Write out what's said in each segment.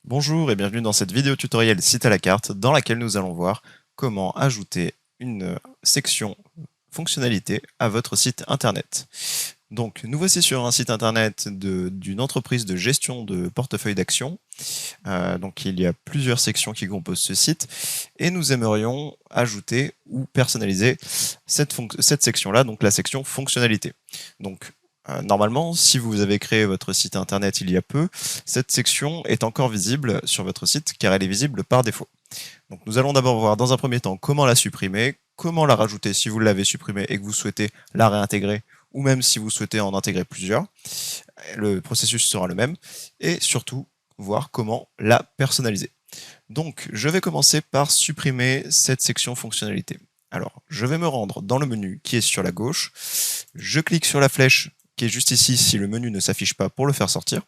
Bonjour et bienvenue dans cette vidéo tutoriel site à la carte dans laquelle nous allons voir comment ajouter une section fonctionnalité à votre site internet. Donc nous voici sur un site internet d'une entreprise de gestion de portefeuille d'actions. Donc il y a plusieurs sections qui composent ce site et nous aimerions ajouter ou personnaliser cette section-là, donc la section fonctionnalité. Donc normalement, si vous avez créé votre site internet il y a peu, cette section est encore visible sur votre site car elle est visible par défaut. Donc nous allons d'abord voir dans un premier temps comment la supprimer, comment la rajouter si vous l'avez supprimée et que vous souhaitez la réintégrer, ou même si vous souhaitez en intégrer plusieurs. Le processus sera le même, et surtout voir comment la personnaliser. Donc je vais commencer par supprimer cette section fonctionnalité. Alors je vais me rendre dans le menu qui est sur la gauche, je clique sur la flèche qui est juste ici si le menu ne s'affiche pas pour le faire sortir.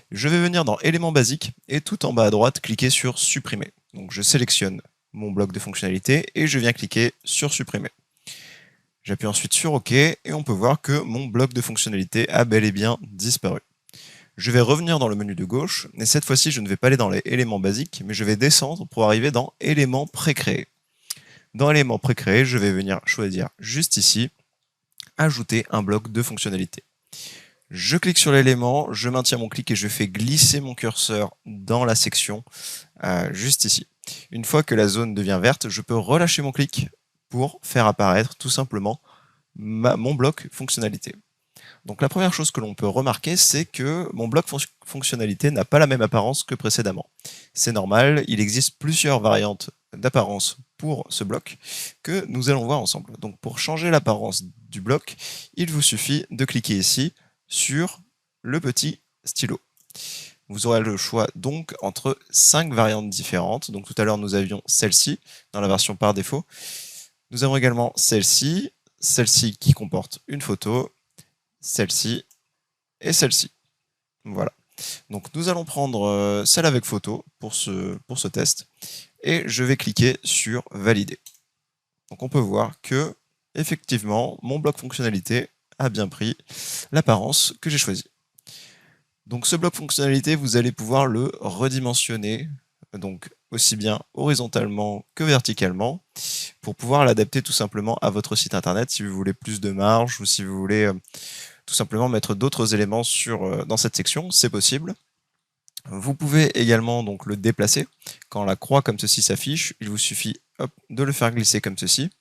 Je vais venir dans éléments basiques et tout en bas à droite cliquer sur supprimer. Donc je sélectionne mon bloc de fonctionnalité et je viens cliquer sur supprimer. J'appuie ensuite sur OK et on peut voir que mon bloc de fonctionnalité a bel et bien disparu. Je vais revenir dans le menu de gauche et cette fois-ci je ne vais pas aller dans les éléments basiques mais je vais descendre pour arriver dans éléments précréés. Dans éléments précréés, je vais venir choisir juste ici ajouter un bloc de fonctionnalité. Je clique sur l'élément, je maintiens mon clic et je fais glisser mon curseur dans la section juste ici. Une fois que la zone devient verte, je peux relâcher mon clic pour faire apparaître tout simplement mon bloc fonctionnalité. Donc la première chose que l'on peut remarquer, c'est que mon bloc fonctionnalité n'a pas la même apparence que précédemment. C'est normal, il existe plusieurs variantes d'apparence pour ce bloc que nous allons voir ensemble. Donc pour changer l'apparence du bloc, il vous suffit de cliquer ici sur le petit stylo. Vous aurez le choix donc entre 5 variantes différentes. Donc tout à l'heure nous avions celle-ci dans la version par défaut. Nous avons également celle-ci qui comporte une photo, celle-ci et celle-ci. Voilà. Donc nous allons prendre celle avec photo pour ce test et je vais cliquer sur valider. Donc on peut voir que effectivement mon bloc fonctionnalité a bien pris l'apparence que j'ai choisie. Donc ce bloc fonctionnalité, vous allez pouvoir le redimensionner, donc aussi bien horizontalement que verticalement, pour pouvoir l'adapter tout simplement à votre site internet si vous voulez plus de marge ou si vous voulez tout simplement mettre d'autres éléments dans cette section, c'est possible. Vous pouvez également donc le déplacer. Quand la croix comme ceci s'affiche, il vous suffit de le faire glisser comme ceci.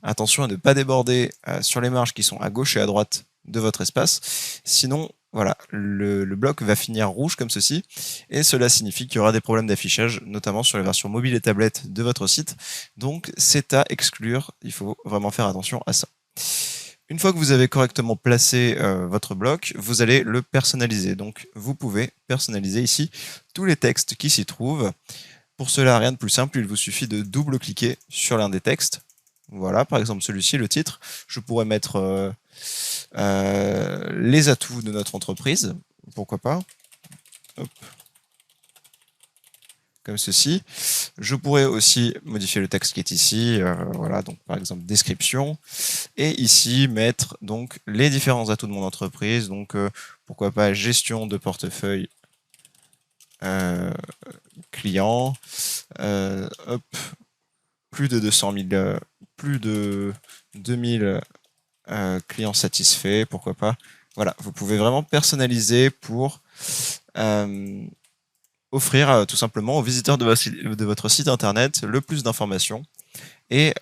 Attention à ne pas déborder sur les marges qui sont à gauche et à droite de votre espace. Sinon, voilà, le bloc va finir rouge comme ceci. Et cela signifie qu'il y aura des problèmes d'affichage, notamment sur les versions mobiles et tablettes de votre site. Donc c'est à exclure, il faut vraiment faire attention à ça. Une fois que vous avez correctement placé votre bloc, vous allez le personnaliser. Donc vous pouvez personnaliser ici tous les textes qui s'y trouvent. Pour cela, rien de plus simple, il vous suffit de double-cliquer sur l'un des textes. Voilà, par exemple celui-ci, le titre. Je pourrais mettre les atouts de notre entreprise, pourquoi pas. Hop. Comme ceci. Je pourrais aussi modifier le texte qui est ici, voilà, donc par exemple description, et ici mettre donc les différents atouts de mon entreprise, donc pourquoi pas gestion de portefeuille client, hop, plus de 200 000, plus de 2000 clients satisfaits, pourquoi pas. Voilà, vous pouvez vraiment personnaliser pour offrir tout simplement aux visiteurs de votre site internet le plus d'informations et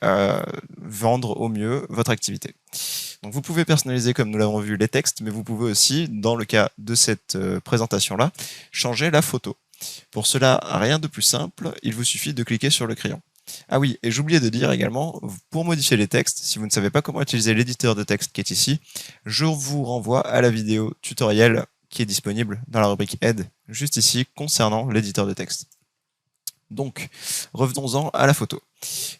vendre au mieux votre activité. Donc vous pouvez personnaliser, comme nous l'avons vu, les textes, mais vous pouvez aussi, dans le cas de cette présentation-là, changer la photo. Pour cela, rien de plus simple, il vous suffit de cliquer sur le crayon. Ah oui, et j'oubliais de dire également, pour modifier les textes, si vous ne savez pas comment utiliser l'éditeur de texte qui est ici, je vous renvoie à la vidéo tutoriel qui est disponible dans la rubrique aide, juste ici, concernant l'éditeur de texte. Donc, revenons-en à la photo.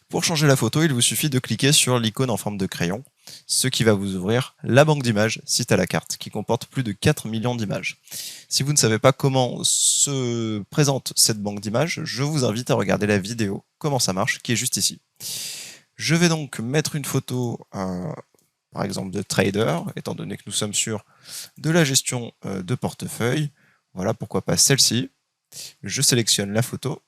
Pour changer la photo, il vous suffit de cliquer sur l'icône en forme de crayon, ce qui va vous ouvrir la banque d'images site à la carte, qui comporte plus de 4 millions d'images. Si vous ne savez pas comment se présente cette banque d'images, je vous invite à regarder la vidéo comment ça marche, qui est juste ici. Je vais donc mettre une photo, par exemple de trader, étant donné que nous sommes sur de la gestion de portefeuille. Voilà, pourquoi pas celle-ci. Je sélectionne la photo.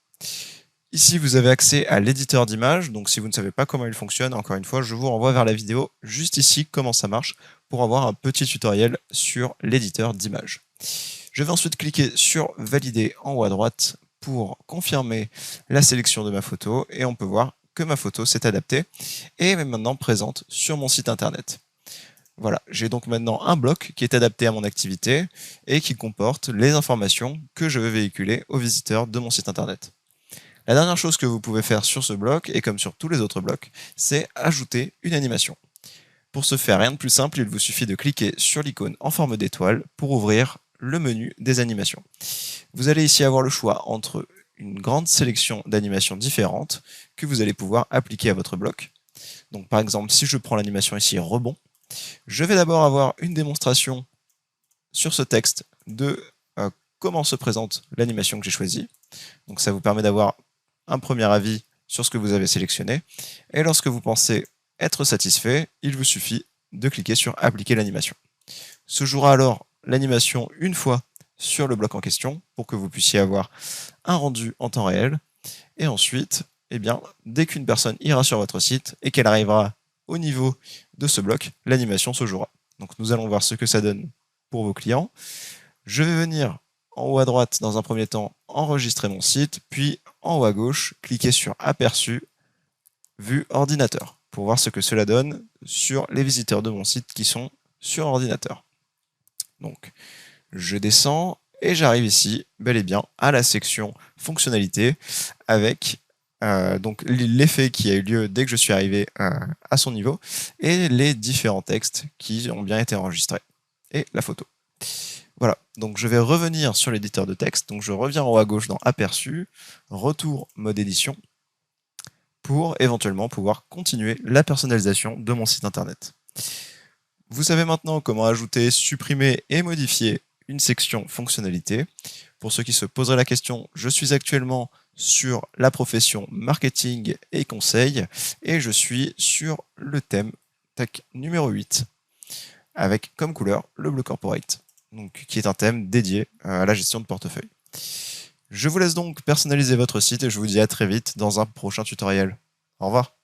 Ici, vous avez accès à l'éditeur d'images, donc si vous ne savez pas comment il fonctionne, encore une fois, je vous renvoie vers la vidéo juste ici, comment ça marche, pour avoir un petit tutoriel sur l'éditeur d'images. Je vais ensuite cliquer sur Valider en haut à droite pour confirmer la sélection de ma photo, et on peut voir que ma photo s'est adaptée et est maintenant présente sur mon site internet. Voilà, j'ai donc maintenant un bloc qui est adapté à mon activité et qui comporte les informations que je veux véhiculer aux visiteurs de mon site internet. La dernière chose que vous pouvez faire sur ce bloc, et comme sur tous les autres blocs, c'est ajouter une animation. Pour ce faire, rien de plus simple, il vous suffit de cliquer sur l'icône en forme d'étoile pour ouvrir le menu des animations. Vous allez ici avoir le choix entre une grande sélection d'animations différentes que vous allez pouvoir appliquer à votre bloc. Donc par exemple, si je prends l'animation ici rebond, je vais d'abord avoir une démonstration sur ce texte de comment se présente l'animation que j'ai choisie. Donc ça vous permet d'avoir un premier avis sur ce que vous avez sélectionné. Et lorsque vous pensez être satisfait, il vous suffit de cliquer sur Appliquer l'animation. Se jouera alors l'animation une fois sur le bloc en question pour que vous puissiez avoir un rendu en temps réel. Et ensuite, eh bien, dès qu'une personne ira sur votre site et qu'elle arrivera au niveau de ce bloc, l'animation se jouera. Donc nous allons voir ce que ça donne pour vos clients. Je vais venir en haut à droite, dans un premier temps, enregistrer mon site, puis en haut à gauche, cliquer sur Aperçu, Vue ordinateur, pour voir ce que cela donne sur les visiteurs de mon site qui sont sur ordinateur. Donc, je descends et j'arrive ici, bel et bien, à la section fonctionnalité, avec donc l'effet qui a eu lieu dès que je suis arrivé à son niveau, et les différents textes qui ont bien été enregistrés, et la photo. Voilà, donc je vais revenir sur l'éditeur de texte, donc je reviens en haut à gauche dans Aperçu, Retour mode édition, pour éventuellement pouvoir continuer la personnalisation de mon site internet. Vous savez maintenant comment ajouter, supprimer et modifier une section fonctionnalité. Pour ceux qui se poseraient la question, je suis actuellement sur la profession marketing et conseil et je suis sur le thème tech numéro 8 avec comme couleur le bleu corporate, donc, qui est un thème dédié à la gestion de portefeuille. Je vous laisse donc personnaliser votre site et je vous dis à très vite dans un prochain tutoriel. Au revoir.